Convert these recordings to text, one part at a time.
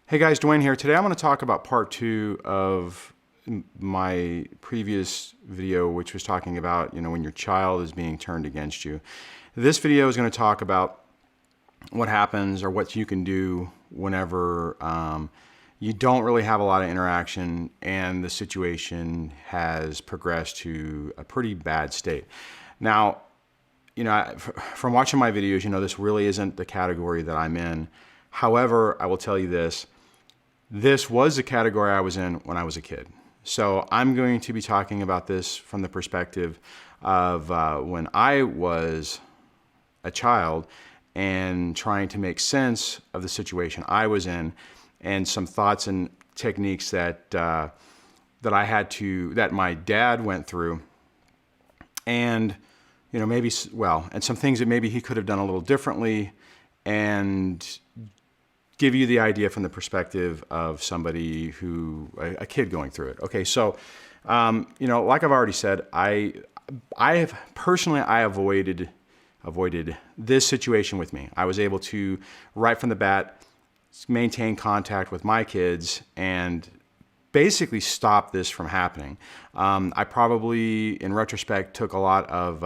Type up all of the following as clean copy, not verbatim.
Hey guys, Dwayne here. Today I'm going to talk about part 2 of my previous video, which was talking about, when your child is being turned against you. This video is going to talk about what happens or what you can do whenever you don't really have a lot of interaction and the situation has progressed to a pretty bad state. Now, from watching my videos, this really isn't the category that I'm in. However, I will tell you this was the category I was in when I was a kid. So I'm going to be talking about this from the perspective of when I was a child and trying to make sense of the situation I was in, and some thoughts and techniques that that my dad went through, and and some things that maybe he could have done a little differently, and give you the idea from the perspective of somebody a kid going through it. Okay, so, like I've already said, I have personally, I avoided this situation with me. I was able to, right from the bat, maintain contact with my kids and basically stop this from happening. I probably, in retrospect, took a lot of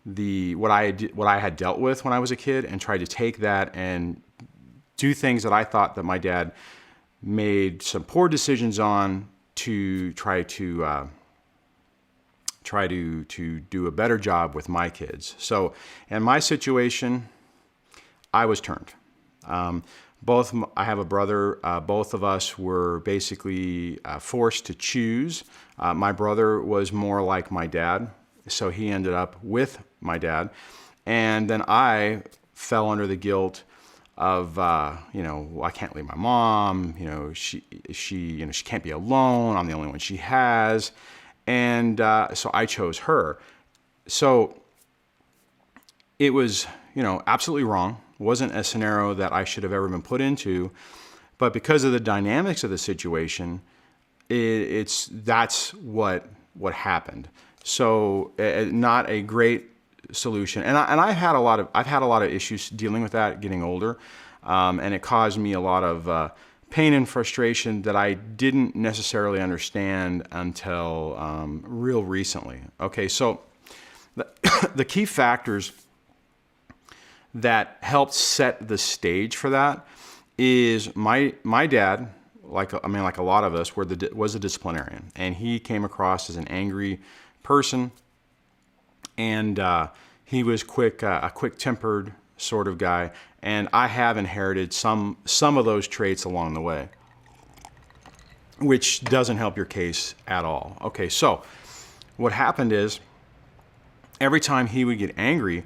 what I had dealt with when I was a kid and tried to take that and do things that I thought that my dad made some poor decisions on to try to do a better job with my kids. So in my situation, I was turned. I have a brother. Both of us were basically forced to choose. My brother was more like my dad, so he ended up with my dad, and then I fell under the guilt of I can't leave my mom. She can't be alone. I'm the only one she has, and so I chose her. So it was absolutely wrong. Wasn't a scenario that I should have ever been put into, but because of the dynamics of the situation, that's what happened. So not a great solution, and I've had a lot of issues dealing with that, getting older, and it caused me a lot of pain and frustration that I didn't necessarily understand until real recently. Okay, so the key factors that helped set the stage for that is my dad, like a lot of us, was a disciplinarian, and he came across as an angry person, and he was a quick-tempered sort of guy, and I have inherited some of those traits along the way, which doesn't help your case at all. Okay, so what happened is every time he would get angry,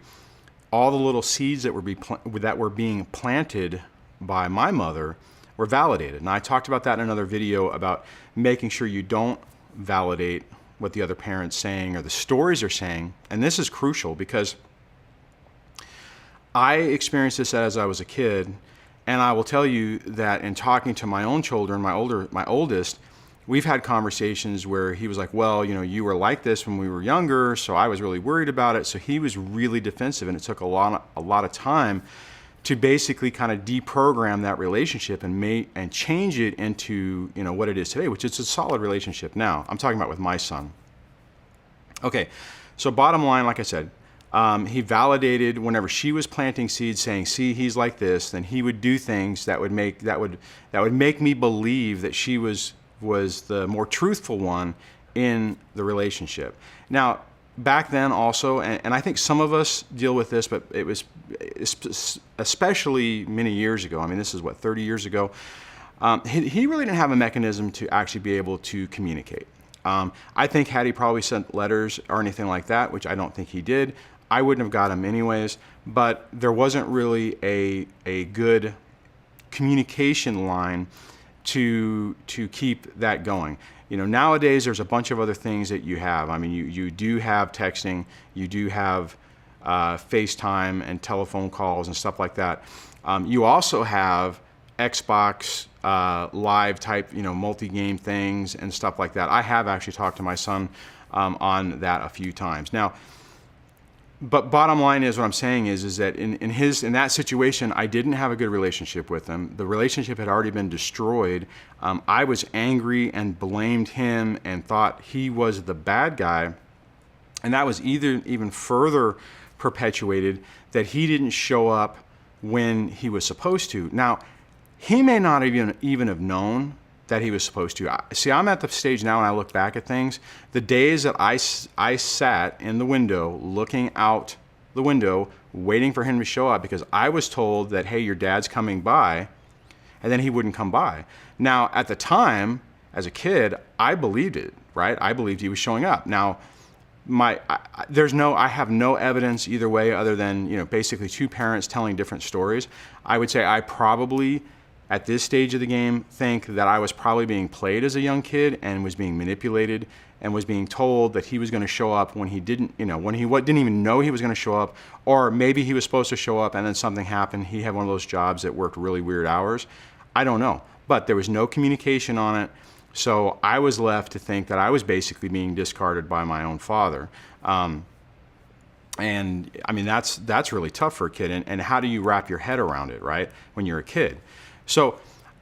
all the little seeds that were being planted by my mother were validated. And I talked about that in another video about making sure you don't validate what the other parent's saying or the stories they're saying. And this is crucial because I experienced this as I was a kid, and I will tell you that in talking to my own children, my oldest, we've had conversations where he was like, well, you were like this when we were younger, so I was really worried about it. So he was really defensive, and it took a lot of time to basically kind of deprogram that relationship and change it into what it is today, which is a solid relationship now. I'm talking about with my son. Okay, so bottom line, like I said, he validated whenever she was planting seeds, saying, "See, he's like this." Then he would do things that would make me believe that she was the more truthful one in the relationship. Now, back then also, and I think some of us deal with this, but it was especially many years ago. I mean, this is 30 years ago. He really didn't have a mechanism to actually be able to communicate. I think had he probably sent letters or anything like that, which I don't think he did, I wouldn't have got him anyways, but there wasn't really a good communication line to keep that going. Nowadays there's a bunch of other things that you have. I mean, you do have texting, you do have FaceTime and telephone calls and stuff like that. You also have Xbox Live type, multi-game things and stuff like that. I have actually talked to my son on that a few times. Now, But bottom line is, what I'm saying is that in that situation, I didn't have a good relationship with him. The relationship had already been destroyed. I was angry and blamed him and thought he was the bad guy. And that was even further perpetuated that he didn't show up when he was supposed to. Now, he may not even have known that he was supposed to. See, I'm at the stage now when I look back at things, the days that I sat in the window, looking out the window, waiting for him to show up because I was told that, hey, your dad's coming by, and then he wouldn't come by. Now, at the time, as a kid, I believed it, right? I believed he was showing up. Now, I have no evidence either way other than, basically two parents telling different stories. I would say I probably, at this stage of the game, think that I was probably being played as a young kid and was being manipulated and was being told that he was going to show up when he didn't, when he didn't even know he was going to show up, or maybe he was supposed to show up and then something happened. He had one of those jobs that worked really weird hours. I don't know, but there was no communication on it. So I was left to think that I was basically being discarded by my own father. And I mean, that's really tough for a kid. And how do you wrap your head around it, right, when you're a kid? So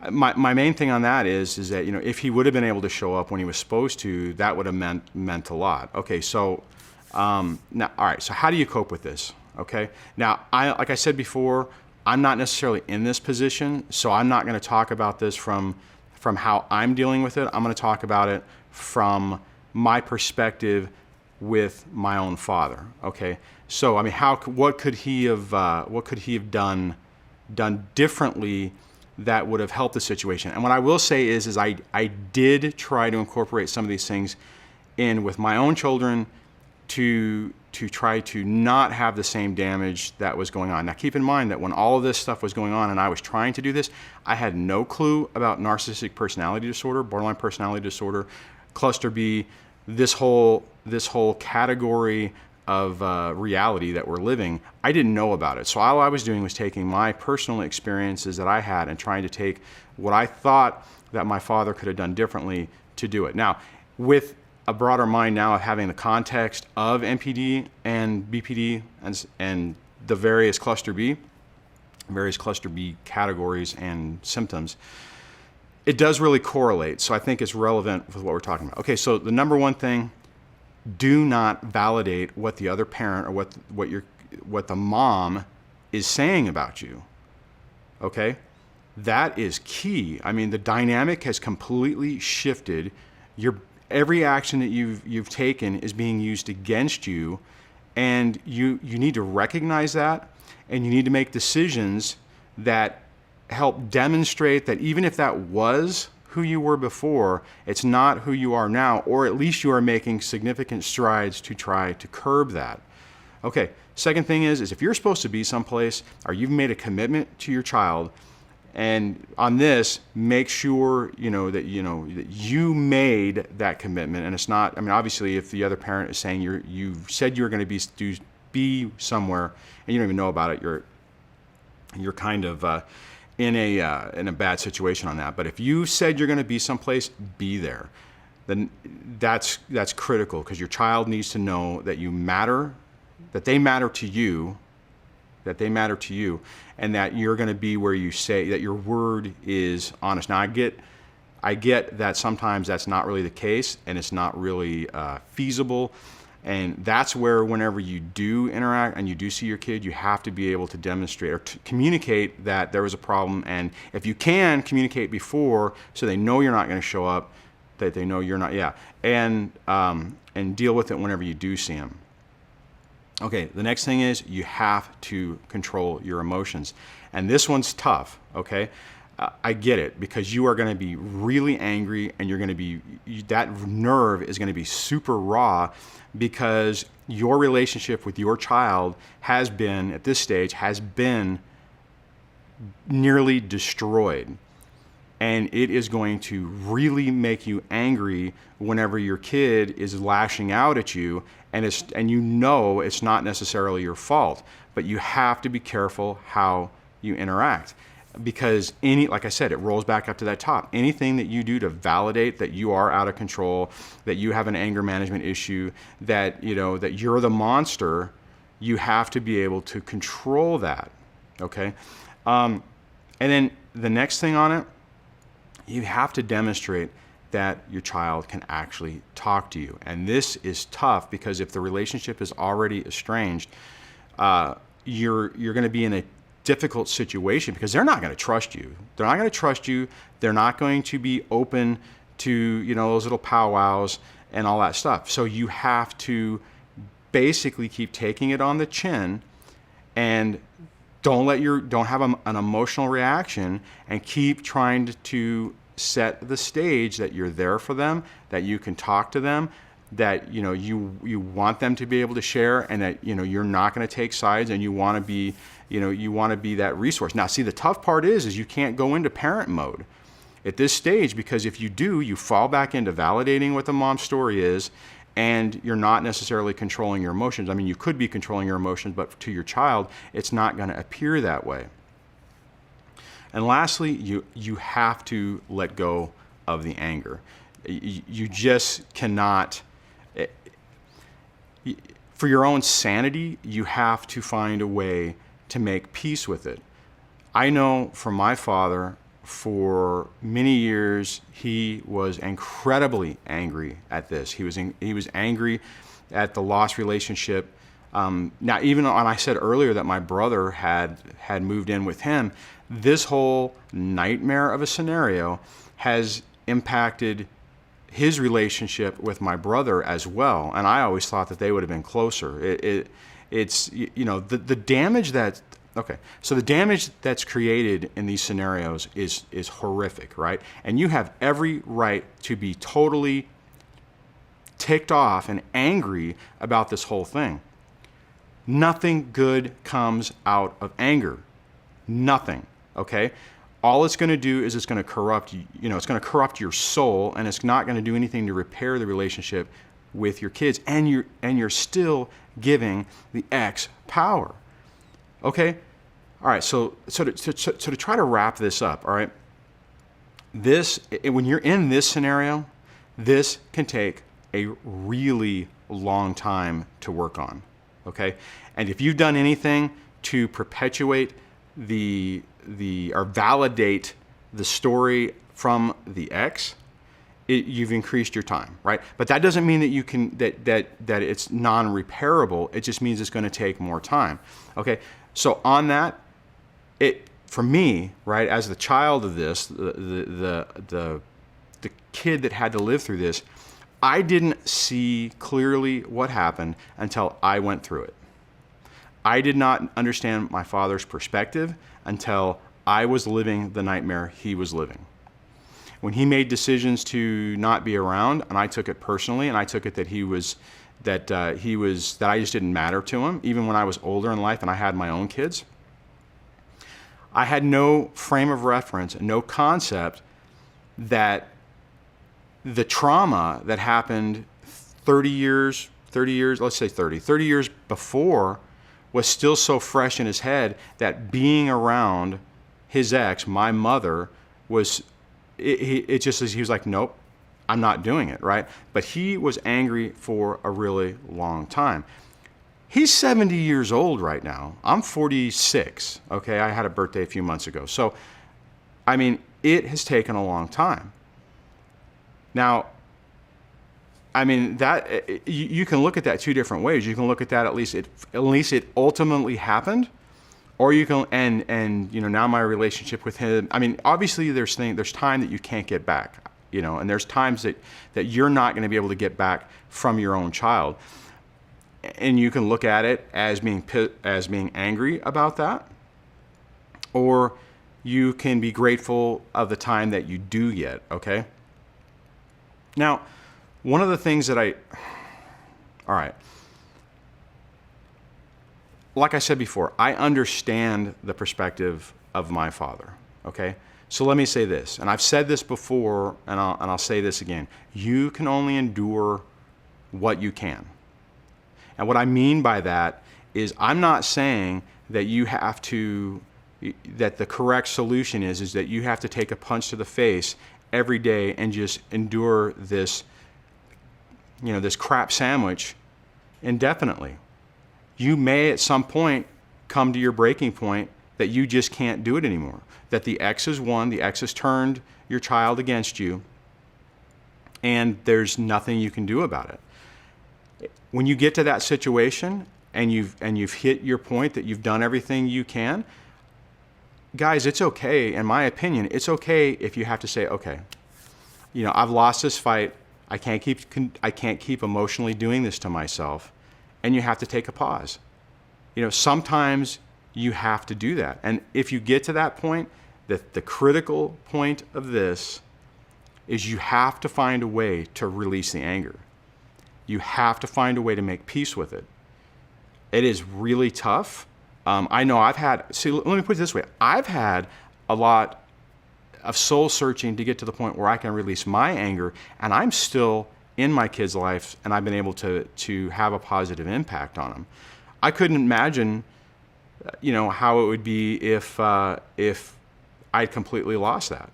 my main thing on that is that, if he would have been able to show up when he was supposed to, that would have meant a lot. Okay, so now, all right, so how do you cope with this? Okay, now, like I said before, I'm not necessarily in this position, so I'm not going to talk about this from how I'm dealing with it. I'm going to talk about it from my perspective with my own father. Okay, so I mean, what could he have done differently that would have helped the situation? And what I will say is I did try to incorporate some of these things in with my own children to try to not have the same damage that was going on. Now, keep in mind that when all of this stuff was going on and I was trying to do this, I had no clue about narcissistic personality disorder, borderline personality disorder, cluster B, this whole category of reality that we're living. I didn't know about it. So all I was doing was taking my personal experiences that I had and trying to take what I thought that my father could have done differently to do it. Now, with a broader mind now of having the context of NPD and BPD and the various cluster B categories and symptoms, it does really correlate. So I think it's relevant with what we're talking about. Okay, so the number one thing, do not validate what the other parent or what the mom is saying about you. Okay? That is key. I mean, the dynamic has completely shifted. Every action that you've taken is being used against you, and you need to recognize that, and you need to make decisions that help demonstrate that even if that was who you were before, it's not who you are now, or at least you are making significant strides to try to curb that. Okay, second thing is if you're supposed to be someplace or you've made a commitment to your child, and on this, make sure that you made that commitment, and it's not. I mean, obviously, if the other parent is saying you said you were going to be somewhere and you don't even know about it, you're kind of in a bad situation on that. But if you said you're going to be someplace, be there. Then that's critical, because your child needs to know that you matter, that they matter to you. And that you're going to be where you say, that your word is honest. Now, I get that sometimes that's not really the case, and it's not really feasible. And that's where, whenever you do interact and you do see your kid, you have to be able to demonstrate or to communicate that there was a problem. And if you can communicate before, so they know you're not going to show up, that they know you're not, and deal with it whenever you do see them. Okay, the next thing is you have to control your emotions. And this one's tough, okay? I get it, because you are going to be really angry, and you're going to be, that nerve is going to be super raw, because your relationship with your child has been, at this stage, nearly destroyed. And it is going to really make you angry whenever your kid is lashing out at you, and it's not necessarily your fault, but you have to be careful how you interact, because like I said, it rolls back up to that top. Anything that you do to validate that you are out of control, that you have an anger management issue, that you're the monster, you have to be able to control that, okay? And then the next thing on it, you have to demonstrate that your child can actually talk to you. And this is tough because if the relationship is already estranged, you're going to be in a difficult situation because they're not going to trust you. They're not going to trust you. They're not going to be open to, you know, those little powwows and all that stuff. So you have to basically keep taking it on the chin and don't have an emotional reaction, and keep trying to set the stage that you're there for them, that you can talk to them, that you want them to be able to share, and that you're not going to take sides, and you want to be that resource. Now, see, the tough part is you can't go into parent mode at this stage, because if you do, you fall back into validating what the mom's story is, and you're not necessarily controlling your emotions. I mean, you could be controlling your emotions, but to your child, it's not going to appear that way. And lastly, you have to let go of the anger. You just cannot, for your own sanity, you have to find a way to make peace with it. I know from my father, for many years, he was incredibly angry at this. He was angry at the lost relationship. Now, even when I said earlier that my brother had moved in with him, this whole nightmare of a scenario has impacted his relationship with my brother as well. And I always thought that they would have been closer. It's the damage that. Okay, so the damage that's created in these scenarios is horrific, right? And you have every right to be totally ticked off and angry about this whole thing. Nothing good comes out of anger. Nothing, okay? All it's going to do is it's going to corrupt you. It's going to corrupt your soul, and it's not going to do anything to repair the relationship with your kids. And you're still giving the ex power. Okay? All right, so to try to wrap this up, all right, when you're in this scenario, this can take a really long time to work on, okay? And if you've done anything to perpetuate or validate the story from the ex, you've increased your time, right? But that doesn't mean that you can that it's non-repairable. It just means it's going to take more time. Okay. So on that, for me, right, as the child of this, the kid that had to live through this, I didn't see clearly what happened until I went through it. I did not understand my father's perspective until I was living the nightmare he was living. When he made decisions to not be around, and I took it personally, and I took it that that I just didn't matter to him, even when I was older in life and I had my own kids. I had no frame of reference and no concept that the trauma that happened 30 years, let's say 30 years before was still so fresh in his head that being around his ex, my mother, was, it just as he was like, nope, I'm not doing it, right? But he was angry for a really long time. He's 70 years old right now. I'm 46, okay? I had a birthday a few months ago. So, I mean, it has taken a long time. Now, I mean, that you can look at that two different ways. You can look at that at least it ultimately happened, or you can and now my relationship with him. I mean, obviously there's time that you can't get back, and there's times that you're not going to be able to get back from your own child. And you can look at it as being angry about that, or you can be grateful of the time that you do get, okay? Now, one of the things that all right, like I said before, I understand the perspective of my father, okay? So let me say this, and I've said this before, and I'll say this again. You can only endure what you can. And what I mean by that is I'm not saying that that the correct solution is that you have to take a punch to the face every day and just endure this, this crap sandwich indefinitely. you may at some point come to your breaking point that you just can't do it anymore. That the ex has won, the ex has turned your child against you, and there's nothing you can do about it. When you get to that situation and you've hit your point that you've done everything you can, guys, it's okay. In my opinion, it's okay if you have to say, okay, you know, I've lost this fight. I can't keep emotionally doing this to myself, and you have to take a pause. You know, sometimes you have to do that. And if you get to that point, the critical point of this is you have to find a way to release the anger. You have to find a way to make peace with it. It is really tough. I know let me put it this way. I've had a lot of soul searching to get to the point where I can release my anger, and I'm still in my kids' life, and I've been able to have a positive impact on them. I couldn't imagine, you know, how it would be if I'd completely lost that.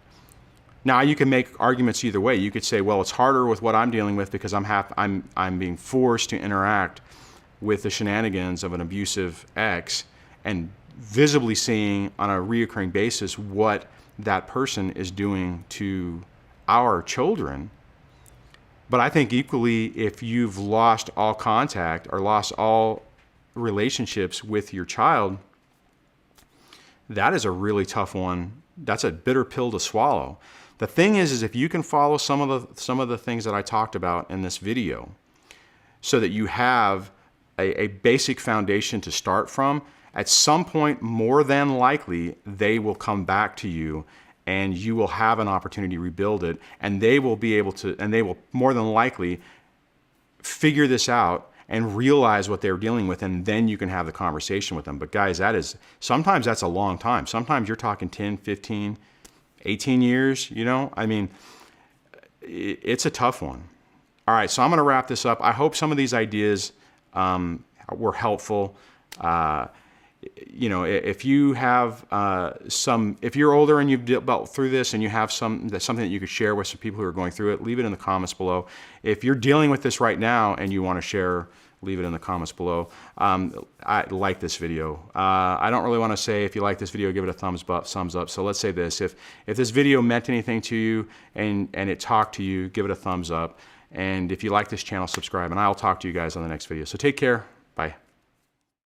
Now you can make arguments either way. You could say, well, it's harder with what I'm dealing with because I'm being forced to interact with the shenanigans of an abusive ex and visibly seeing on a reoccurring basis what that person is doing to our children. But I think equally, if you've lost all contact or lost all relationships with your child, that is a really tough one. That's a bitter pill to swallow. The thing is if you can follow some of the things that I talked about in this video, so that you have a basic foundation to start from, at some point, more than likely, they will come back to you and you will have an opportunity to rebuild it, and they will be able to, and they will more than likely figure this out and realize what they're dealing with, and then you can have the conversation with them. But guys, sometimes that's a long time. Sometimes you're talking 10, 15, 18 years, you know? I mean, it's a tough one. All right, so I'm gonna wrap this up. I hope some of these ideas were helpful. You know, if you have if you're older and you've dealt through this and you have something that you could share with some people who are going through it, leave it in the comments below. If you're dealing with this right now and you want to share, leave it in the comments below. I like this video. I don't really want to say if you like this video, give it a thumbs up. So let's say this: if this video meant anything to you and it talked to you, give it a thumbs up. And if you like this channel, subscribe, and I'll talk to you guys on the next video. So take care.